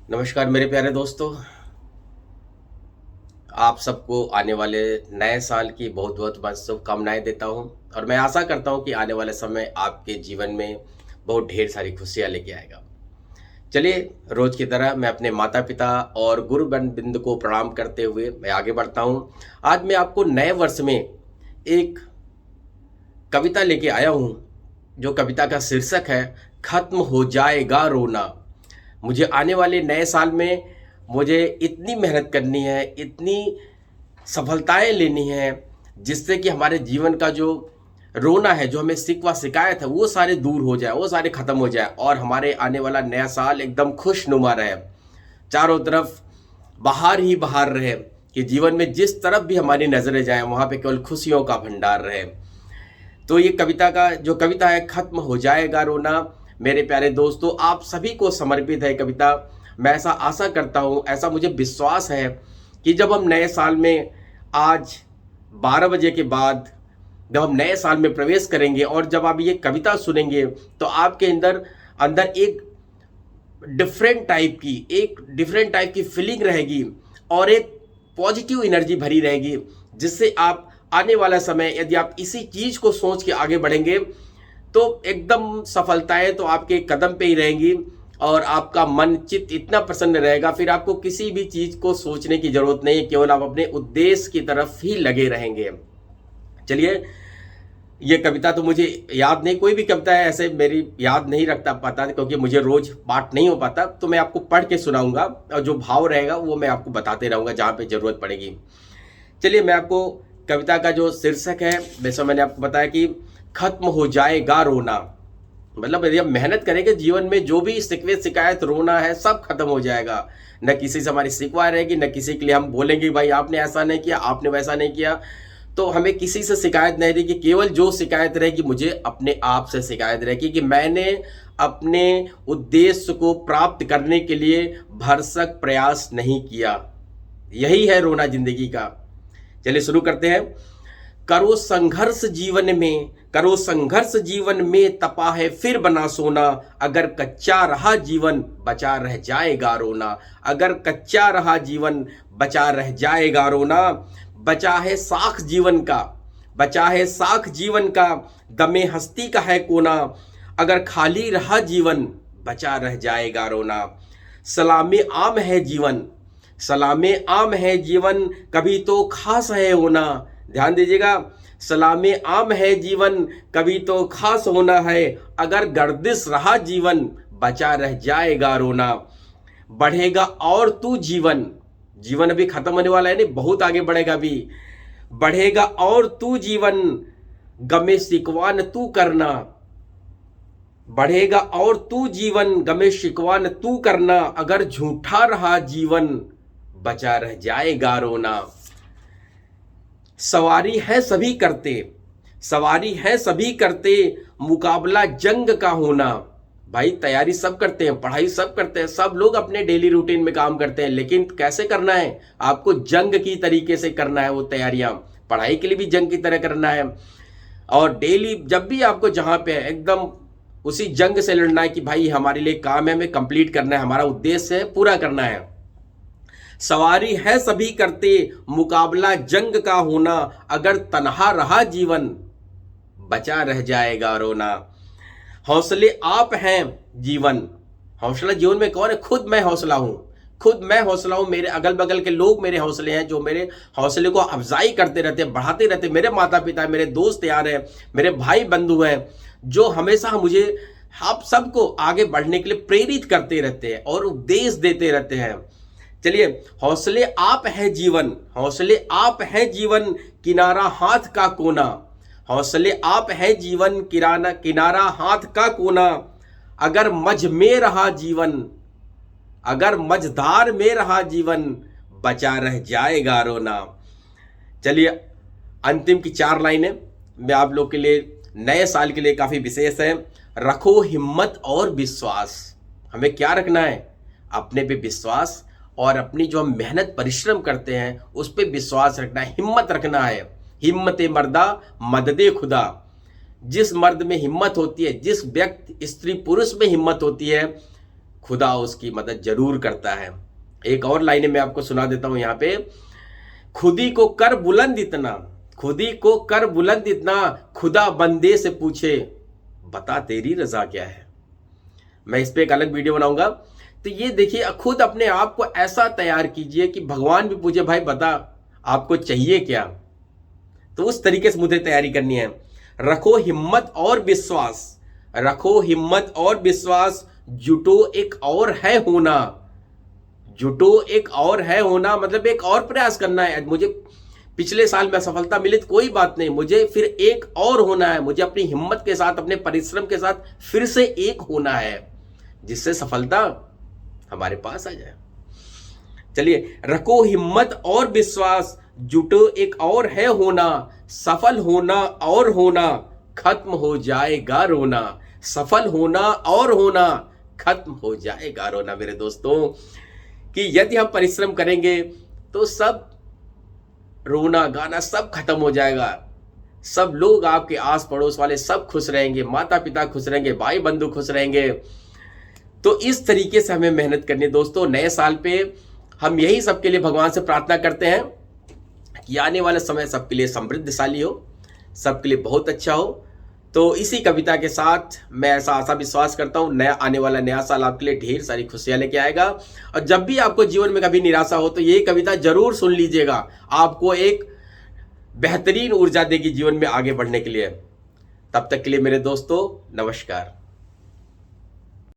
नमस्कार मेरे प्यारे दोस्तों। आप सबको आने वाले नए साल की बहुत बहुत मैं शुभकामनाएं देता हूं और मैं आशा करता हूं कि आने वाले समय आपके जीवन में बहुत ढेर सारी खुशियां लेके आएगा। चलिए, रोज की तरह मैं अपने माता पिता और गुरु बिंद को प्रणाम करते हुए मैं आगे बढ़ता हूं। आज मैं आपको नए वर्ष में एक कविता लेके आया हूं, जो कविता का शीर्षक है खत्म हो जाएगा रोना। मुझे आने वाले नए साल में मुझे इतनी मेहनत करनी है, इतनी सफलताएं लेनी है, जिससे कि हमारे जीवन का जो रोना है, जो हमें शिकवा शिकायत है, वो सारे दूर हो जाए, वो सारे खत्म हो जाए और हमारे आने वाला नया साल एकदम खुशनुमा रहे। चारों तरफ बाहर ही बाहर रहे, कि जीवन में जिस तरफ भी हमारी नजरें जाएं वहां पे केवल खुशियों का भंडार रहे। तो ये कविता का जो कविता है खत्म हो जाएगा रोना, मेरे प्यारे दोस्तों आप सभी को समर्पित है कविता। मैं ऐसा आशा करता हूँ, ऐसा मुझे विश्वास है कि जब हम नए साल में आज 12 बजे के बाद जब हम नए साल में प्रवेश करेंगे और जब आप ये कविता सुनेंगे तो आपके अंदर अंदर एक डिफरेंट टाइप की फीलिंग रहेगी और एक पॉजिटिव एनर्जी भरी रहेगी, जिससे आप आने वाला समय यदि आप इसी चीज को सोच के आगे बढ़ेंगे तो एकदम सफलताएं तो आपके कदम पे ही रहेंगी और आपका मन चित्त इतना प्रसन्न रहेगा, फिर आपको किसी भी चीज को सोचने की जरूरत नहीं है, केवल आप अपने उद्देश्य की तरफ ही लगे रहेंगे। चलिए, ये कविता तो मुझे याद नहीं, कोई भी कविता है ऐसे मेरी याद नहीं रखता पाता, क्योंकि मुझे रोज पाठ नहीं हो पाता, तो मैं आपको पढ़ के सुनाऊंगा और जो भाव रहेगा वो मैं आपको बताते रहूंगा जहां पे जरूरत पड़ेगी। चलिए, मैं आपको कविता का जो शीर्षक है, वैसे मैंने आपको बताया कि खत्म हो जाएगा रोना। मतलब यदि हम मेहनत करेंगे जीवन में जो भी शिकवे शिकायत रोना है सब खत्म हो जाएगा। न किसी से हमारी शिकवा रहेगी, न किसी के लिए हम बोलेंगे भाई आपने ऐसा नहीं किया, आपने वैसा नहीं किया, तो हमें किसी से शिकायत नहीं रहेगी। केवल जो शिकायत रहेगी मुझे अपने आप से शिकायत रहेगी कि मैंने अपने उद्देश्य को प्राप्त करने के लिए भरसक प्रयास नहीं किया। यही है रोना जिंदगी का। चलिए शुरू करते हैं। करो संघर्ष जीवन में, करो संघर्ष जीवन में, तपा है फिर बना सोना। अगर कच्चा रहा जीवन बचा रह जाएगा रोना। अगर कच्चा रहा जीवन बचा रह जाएगा रोना। बचा है साख जीवन का, बचा है साख जीवन का, दमे हस्ती का है कोना। अगर खाली रहा जीवन बचा रह जाएगा रोना। सलामे आम है जीवन, सलामे आम है जीवन, कभी तो खास है होना। ध्यान दीजिएगा, सलामे आम है जीवन, कभी तो खास होना है। अगर गर्दिश रहा जीवन बचा रह जाएगा रोना। बढ़ेगा और तू जीवन, जीवन अभी खत्म होने वाला है नहीं, बहुत आगे बढ़ेगा अभी। बढ़ेगा और तू जीवन, गमे शिकवा न तू करना। बढ़ेगा और तू जीवन, गमे शिकवा न तू करना। अगर झूठा रहा जीवन बचा रह जाएगा रोना। सवारी है सभी करते, सवारी है सभी करते, मुकाबला जंग का होना। भाई तैयारी सब करते हैं, पढ़ाई सब करते हैं, सब लोग अपने डेली रूटीन में काम करते हैं, लेकिन कैसे करना है? आपको जंग की तरीके से करना है वो तैयारियां। पढ़ाई के लिए भी जंग की तरह करना है और डेली जब भी आपको जहां पे एकदम उसी जंग से लड़ना है कि भाई हमारे लिए काम है, हमें कंप्लीट करना है, हमारा उद्देश्य है, पूरा करना है। सवारी है सभी करते, मुकाबला जंग का होना। अगर तन्हा रहा जीवन बचा रह जाएगा रोना। हौसले आप हैं जीवन, हौसला जीवन में कौन है? खुद मैं हौसला हूं, खुद मैं हौसला हूं। मेरे अगल बगल के लोग मेरे हौसले हैं, जो मेरे हौसले को अफजाई करते रहते हैं, बढ़ाते रहते हैं। मेरे माता पिता, मेरे दोस्त यार हैं, मेरे भाई बंधु हैं, जो हमेशा मुझे आप सबको आगे बढ़ने के लिए प्रेरित करते रहते हैं और उपदेश देते रहते हैं। चलिए, हौसले आप है जीवन, हौसले आप है जीवन, किनारा हाथ का कोना। हौसले आप है जीवन, किराना किनारा हाथ का कोना। अगर मझ में रहा जीवन, अगर मझधार में रहा जीवन बचा रह जाएगा रोना। चलिए, अंतिम की 4 लाइनें मैं आप लोग के लिए नए साल के लिए काफी विशेष है। रखो हिम्मत और विश्वास। हमें क्या रखना है? अपने पे विश्वास और अपनी जो हम मेहनत परिश्रम करते हैं उस पर विश्वास रखना है, हिम्मत रखना है। हिम्मत मर्दा मददे खुदा। जिस मर्द में हिम्मत होती है, जिस व्यक्ति स्त्री पुरुष में हिम्मत होती है, खुदा उसकी मदद जरूर करता है। एक और लाइन मैं आपको सुना देता हूं यहाँ पे, खुदी को कर बुलंद इतना, खुदी को कर बुलंद इतना, खुदा बंदे से पूछे बता तेरी रजा क्या है। मैं इस पे एक अलग वीडियो बनाऊंगा। तो ये देखिए, खुद अपने आप को ऐसा तैयार कीजिए कि भगवान भी पूछे भाई बता आपको चाहिए क्या। तो उस तरीके से मुझे तैयारी करनी है। रखो हिम्मत और विश्वास, रखो हिम्मत और विश्वास, जुटो एक और है होना, जुटो एक और है होना, मतलब एक और प्रयास करना है। मुझे पिछले साल में सफलता मिली तो कोई बात नहीं, मुझे फिर एक और होना है। मुझे अपनी हिम्मत के साथ, अपने परिश्रम के साथ फिर से एक होना है, जिससे सफलता हमारे पास आ जाए। चलिए, रखो हिम्मत और विश्वास, जुटो एक और है होना, सफल होना और होना, खत्म हो जाएगा रोना, सफल होना और होना, खत्म हो जाएगा रोना। मेरे दोस्तों, कि यदि हम परिश्रम करेंगे तो सब रोना गाना सब खत्म हो जाएगा। सब लोग, आपके आस पड़ोस वाले सब खुश रहेंगे, माता पिता खुश रहेंगे, भाई बंधु खुश रहेंगे। तो इस तरीके से हमें मेहनत करनी है दोस्तों। नए साल पे हम यही सबके लिए भगवान से प्रार्थना करते हैं कि आने वाला समय सबके लिए समृद्धशाली हो, सबके लिए बहुत अच्छा हो। तो इसी कविता के साथ मैं ऐसा आशा विश्वास करता हूँ, नया आने वाला नया साल आपके लिए ढेर सारी खुशियां लेके आएगा। और जब भी आपको जीवन में कभी निराशा हो तो ये कविता जरूर सुन लीजिएगा, आपको एक बेहतरीन ऊर्जा देगी जीवन में आगे बढ़ने के लिए। तब तक के लिए मेरे दोस्तों, नमस्कार।